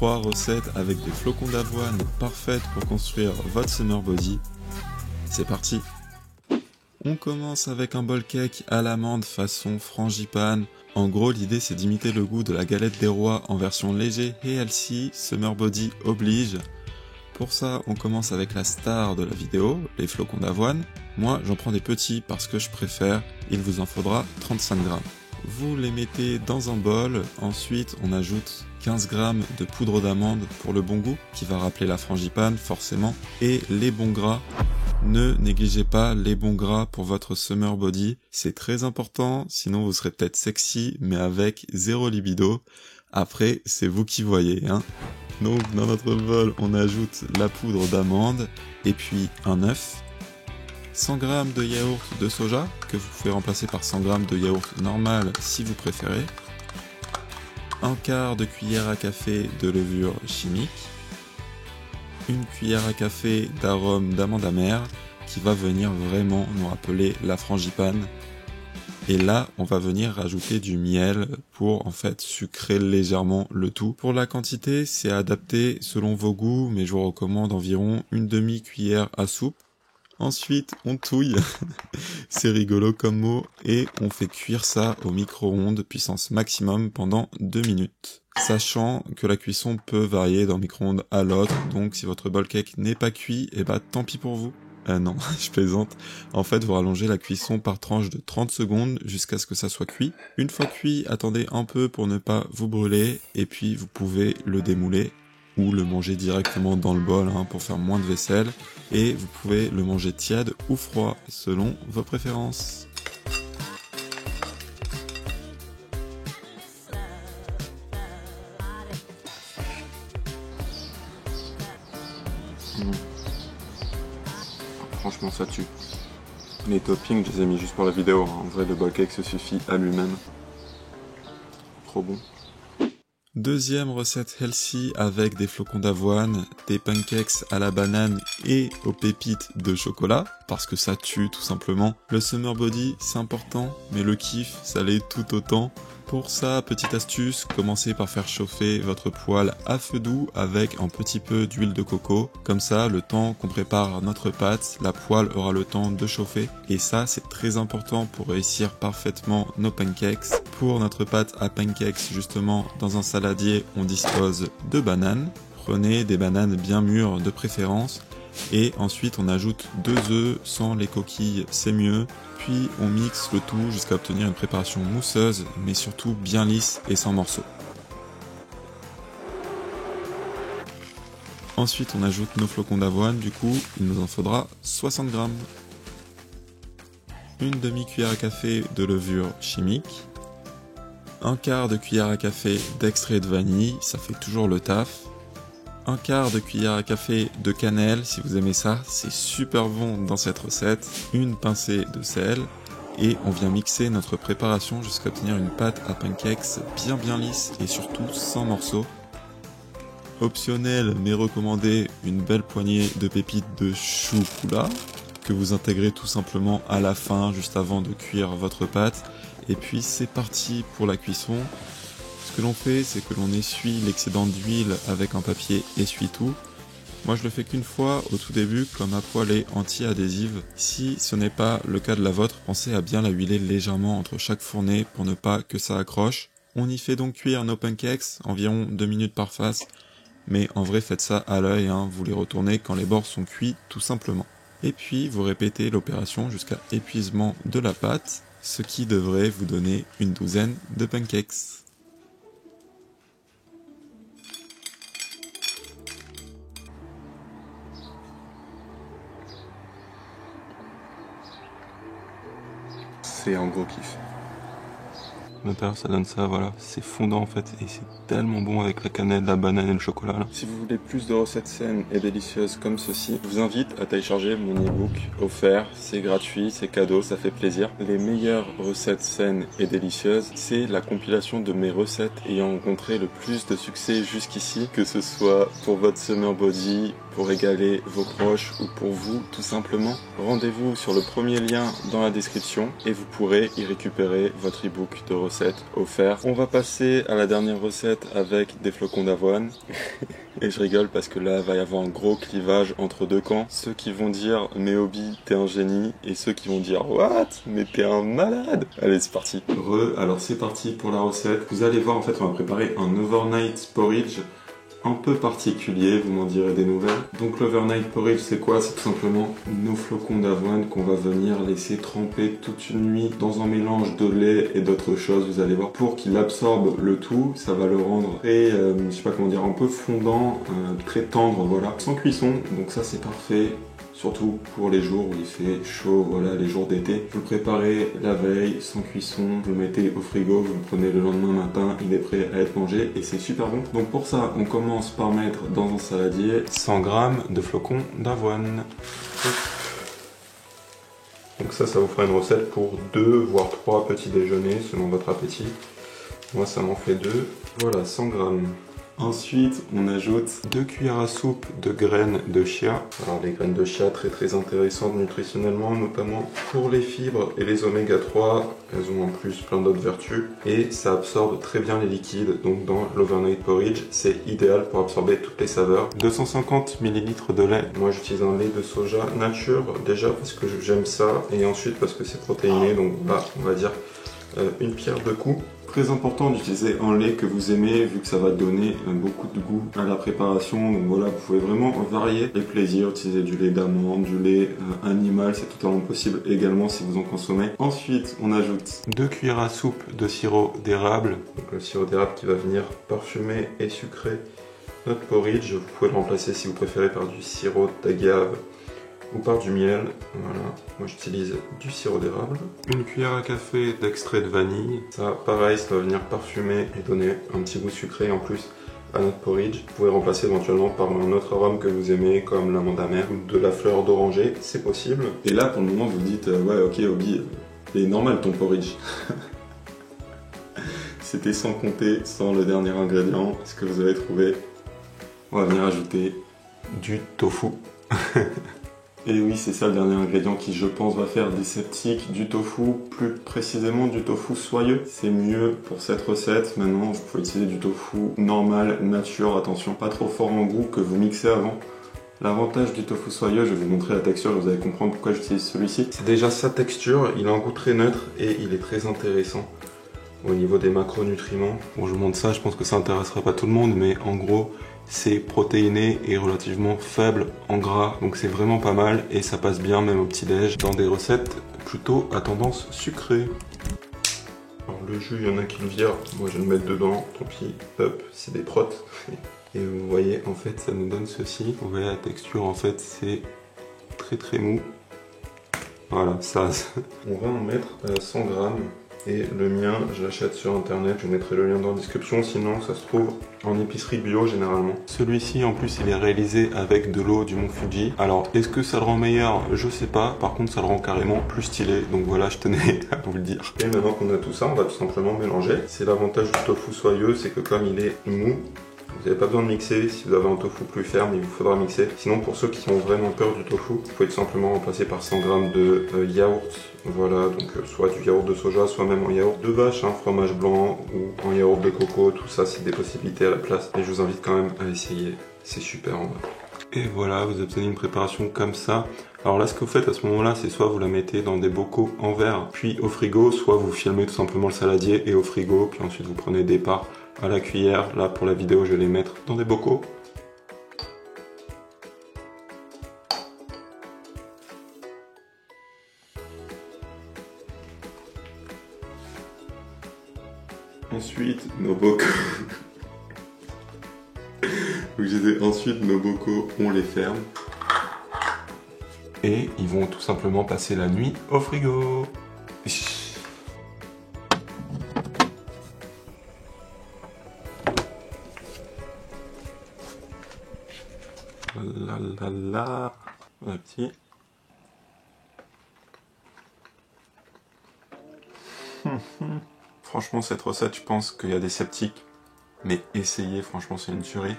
3 recettes avec des flocons d'avoine parfaites pour construire votre summer body. C'est parti! On commence avec un bol cake à l'amande façon frangipane. En gros, l'idée c'est d'imiter le goût de la galette des rois en version léger et healthy, summer body oblige. Pour ça, on commence avec la star de la vidéo, les flocons d'avoine. Moi, j'en prends des petits parce que je préfère, il vous en faudra 35 grammes. Vous les mettez dans un bol, ensuite on ajoute 15 grammes de poudre d'amande pour le bon goût, qui va rappeler la frangipane forcément, et les bons gras. Ne négligez pas les bons gras pour votre summer body, c'est très important, sinon vous serez peut-être sexy, mais avec zéro libido. Après, c'est vous qui voyez, hein. Donc dans notre bol, on ajoute la poudre d'amande, et puis un œuf, 100 g de yaourt de soja, que vous pouvez remplacer par 100 g de yaourt normal si vous préférez, un quart de cuillère à café de levure chimique, une cuillère à café d'arôme d'amande amère, qui va venir vraiment nous rappeler la frangipane. Et là, on va venir rajouter du miel pour en fait sucrer légèrement le tout. Pour la quantité, c'est adapté selon vos goûts, mais je vous recommande environ une demi-cuillère à soupe. Ensuite, on touille, c'est rigolo comme mot, et on fait cuire ça au micro-ondes puissance maximum pendant 2 minutes. Sachant que la cuisson peut varier d'un micro-ondes à l'autre, donc si votre bol cake n'est pas cuit, et bah tant pis pour vous. Non, je plaisante. En fait, vous rallongez la cuisson par tranche de 30 secondes jusqu'à ce que ça soit cuit. Une fois cuit, attendez un peu pour ne pas vous brûler, et puis vous pouvez le démouler ou le manger directement dans le bol pour faire moins de vaisselle, et vous pouvez le manger tiède ou froid selon vos préférences. Franchement ça tue. Les toppings je les ai mis juste pour la vidéo, en vrai le bol cake se suffit à lui-même. Trop bon. Deuxième recette healthy avec des flocons d'avoine, des pancakes à la banane et aux pépites de chocolat, parce que ça tue tout simplement. Le summer body c'est important, mais le kiff ça l'est tout autant. Pour ça, petite astuce, commencez par faire chauffer votre poêle à feu doux avec un petit peu d'huile de coco. Comme ça, le temps qu'on prépare notre pâte, la poêle aura le temps de chauffer. Et ça, c'est très important pour réussir parfaitement nos pancakes. Pour notre pâte à pancakes, justement, dans un saladier, on dispose de bananes. Prenez des bananes bien mûres de préférence. Et ensuite, on ajoute 2 œufs sans les coquilles, c'est mieux. Puis on mixe le tout jusqu'à obtenir une préparation mousseuse, mais surtout bien lisse et sans morceaux. Ensuite on ajoute nos flocons d'avoine, du coup il nous en faudra 60 g. Une demi-cuillère à café de levure chimique, un quart de cuillère à café d'extrait de vanille, ça fait toujours le taf. Un quart de cuillère à café de cannelle, si vous aimez ça, c'est super bon dans cette recette. Une pincée de sel, et on vient mixer notre préparation jusqu'à obtenir une pâte à pancakes bien lisse et surtout sans morceaux. Optionnel mais recommandé, une belle poignée de pépites de chou poula, que vous intégrez tout simplement à la fin, juste avant de cuire votre pâte. Et puis c'est parti pour la cuisson. Ce que l'on fait, c'est que l'on essuie l'excédent d'huile avec un papier essuie-tout. Moi je le fais qu'une fois au tout début, comme ma poêle est anti-adhésive. Si ce n'est pas le cas de la vôtre, pensez à bien la huiler légèrement entre chaque fournée pour ne pas que ça accroche. On y fait donc cuire nos pancakes, environ 2 minutes par face. Mais en vrai faites ça à l'œil, vous les retournez quand les bords sont cuits tout simplement. Et puis vous répétez l'opération jusqu'à épuisement de la pâte, ce qui devrait vous donner une douzaine de pancakes. C'est un gros kiff. À l'intérieur ça donne ça, voilà, c'est fondant en fait, et c'est tellement bon avec la cannelle, la banane et le chocolat là. Si vous voulez plus de recettes saines et délicieuses comme ceci, je vous invite à télécharger mon e-book offert, c'est gratuit, c'est cadeau, ça fait plaisir. Les meilleures recettes saines et délicieuses, c'est la compilation de mes recettes ayant rencontré le plus de succès jusqu'ici, que ce soit pour votre summer body, pour régaler vos proches ou pour vous tout simplement. Rendez-vous sur le premier lien dans la description et vous pourrez y récupérer votre e-book de recettes recette offerte. On va passer à la dernière recette avec des flocons d'avoine. Et je rigole parce que là, il va y avoir un gros clivage entre deux camps. Ceux qui vont dire « Mais Obi, t'es un génie » et ceux qui vont dire « What? Mais t'es un malade !» Allez, c'est parti. Alors c'est parti pour la recette. Vous allez voir, en fait, on va préparer un overnight porridge un peu particulier, vous m'en direz des nouvelles. Donc l'overnight porridge, c'est quoi? C'est tout simplement nos flocons d'avoine qu'on va venir laisser tremper toute une nuit dans un mélange de lait et d'autres choses, vous allez voir, pour qu'il absorbe le tout. Ça va le rendre très, je sais pas comment dire, un peu fondant, très tendre, voilà, sans cuisson. Donc ça c'est parfait. Surtout pour les jours où il fait chaud, voilà, les jours d'été. Vous le préparez la veille, sans cuisson, vous le mettez au frigo, vous le prenez le lendemain matin, il est prêt à être mangé et c'est super bon. Donc pour ça, on commence par mettre dans un saladier 100 g de flocons d'avoine. Donc ça vous fera une recette pour 2 voire 3 petits déjeuners selon votre appétit. Moi ça m'en fait 2. Voilà, 100 g. Ensuite, on ajoute 2 cuillères à soupe de graines de chia. Alors les graines de chia très intéressantes nutritionnellement, notamment pour les fibres et les oméga 3. Elles ont en plus plein d'autres vertus et ça absorbe très bien les liquides. Donc dans l'overnight porridge, c'est idéal pour absorber toutes les saveurs. 250 ml de lait. Moi j'utilise un lait de soja nature déjà parce que j'aime ça et ensuite parce que c'est protéiné. Donc là, on va dire une pierre deux coups. Très important d'utiliser un lait que vous aimez vu que ça va donner beaucoup de goût à la préparation. Donc voilà, vous pouvez vraiment varier les plaisirs, utiliser du lait d'amande, du lait animal, c'est totalement possible également si vous en consommez. Ensuite, on ajoute 2 cuillères à soupe de sirop d'érable. Donc le sirop d'érable qui va venir parfumer et sucrer notre porridge. Vous pouvez le remplacer si vous préférez par du sirop d'agave ou par du miel. Voilà, moi j'utilise du sirop d'érable. Une cuillère à café d'extrait de vanille. Ça, pareil, ça va venir parfumer et donner un petit goût sucré en plus à notre porridge. Vous pouvez remplacer éventuellement par un autre arôme que vous aimez, comme l'amande amère ou de la fleur d'oranger, c'est possible. Et là, pour le moment, vous dites, ouais, ok, Obi, il est normal ton porridge. C'était sans compter, sans le dernier ingrédient, ce que vous avez trouvé. On va venir ajouter du tofu. Et oui, c'est ça le dernier ingrédient qui, je pense, va faire des sceptiques. Du tofu, plus précisément du tofu soyeux. C'est mieux pour cette recette. Maintenant, vous pouvez utiliser du tofu normal, nature. Attention, pas trop fort en goût que vous mixez avant. L'avantage du tofu soyeux, je vais vous montrer la texture et vous allez comprendre pourquoi j'utilise celui-ci. C'est déjà sa texture, il a un goût très neutre et il est très intéressant au niveau des macronutriments. Bon, je vous montre ça, je pense que ça intéressera pas tout le monde, mais en gros, c'est protéiné et relativement faible en gras, donc c'est vraiment pas mal et ça passe bien même au petit-déj dans des recettes plutôt à tendance sucrée. Alors le jus, il y en a qui le virent, moi je vais le mettre dedans, tant pis, hop, c'est des protes. Et vous voyez, en fait, ça nous donne ceci. Vous voyez la texture, en fait, c'est très mou. Voilà, ça. On va en mettre 100 grammes. Et le mien, je l'achète sur internet, je mettrai le lien dans la description, sinon ça se trouve en épicerie bio généralement. Celui-ci en plus il est réalisé avec de l'eau du Mont Fuji. Alors est-ce que ça le rend meilleur? Je sais pas, par contre ça le rend carrément plus stylé, donc voilà, je tenais à vous le dire. Et maintenant qu'on a tout ça, on va tout simplement mélanger. C'est l'avantage du tofu soyeux, c'est que comme il est mou, vous n'avez pas besoin de mixer. Si vous avez un tofu plus ferme, il vous faudra mixer. Sinon, pour ceux qui ont vraiment peur du tofu, vous pouvez tout simplement remplacer par 100 g de yaourt. Voilà, donc soit du yaourt de soja, soit même en yaourt de vache, fromage blanc ou en yaourt de coco. Tout ça, c'est des possibilités à la place. Et je vous invite quand même à essayer. C'est super en vrai. Et voilà, vous obtenez une préparation comme ça. Alors là, ce que vous faites à ce moment-là, c'est soit vous la mettez dans des bocaux en verre, puis au frigo, soit vous filmez tout simplement le saladier et au frigo, puis ensuite vous prenez des parts à la cuillère. Là, pour la vidéo, je vais les mettre dans des bocaux. Ensuite, nos bocaux. Ensuite, nos bocaux, on les ferme. Et ils vont tout simplement passer la nuit au frigo. Voilà, petit. Franchement, cette recette, je pense qu'il y a des sceptiques. Mais essayez, franchement, c'est une tuerie.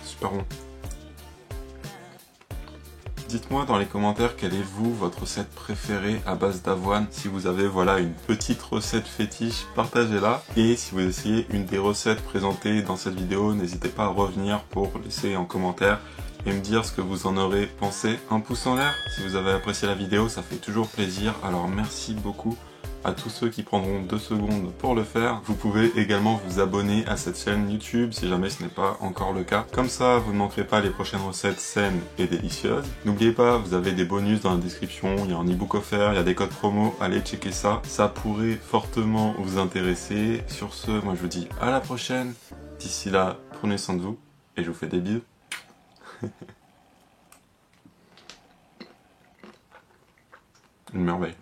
Super bon. Dites-moi dans les commentaires quelle est votre recette préférée à base d'avoine. Si vous avez une petite recette fétiche, partagez-la. Et si vous essayez une des recettes présentées dans cette vidéo, n'hésitez pas à revenir pour laisser en commentaire et me dire ce que vous en aurez pensé. Un pouce en l'air si vous avez apprécié la vidéo, ça fait toujours plaisir. Alors merci beaucoup à tous ceux qui prendront 2 secondes pour le faire. Vous pouvez également vous abonner à cette chaîne YouTube si jamais ce n'est pas encore le cas. Comme ça, vous ne manquerez pas les prochaines recettes saines et délicieuses. N'oubliez pas, vous avez des bonus dans la description, il y a un e-book offert, il y a des codes promo, allez checker ça. Ça pourrait fortement vous intéresser. Sur ce, moi je vous dis à la prochaine. D'ici là, prenez soin de vous et je vous fais des bisous. Une merveille.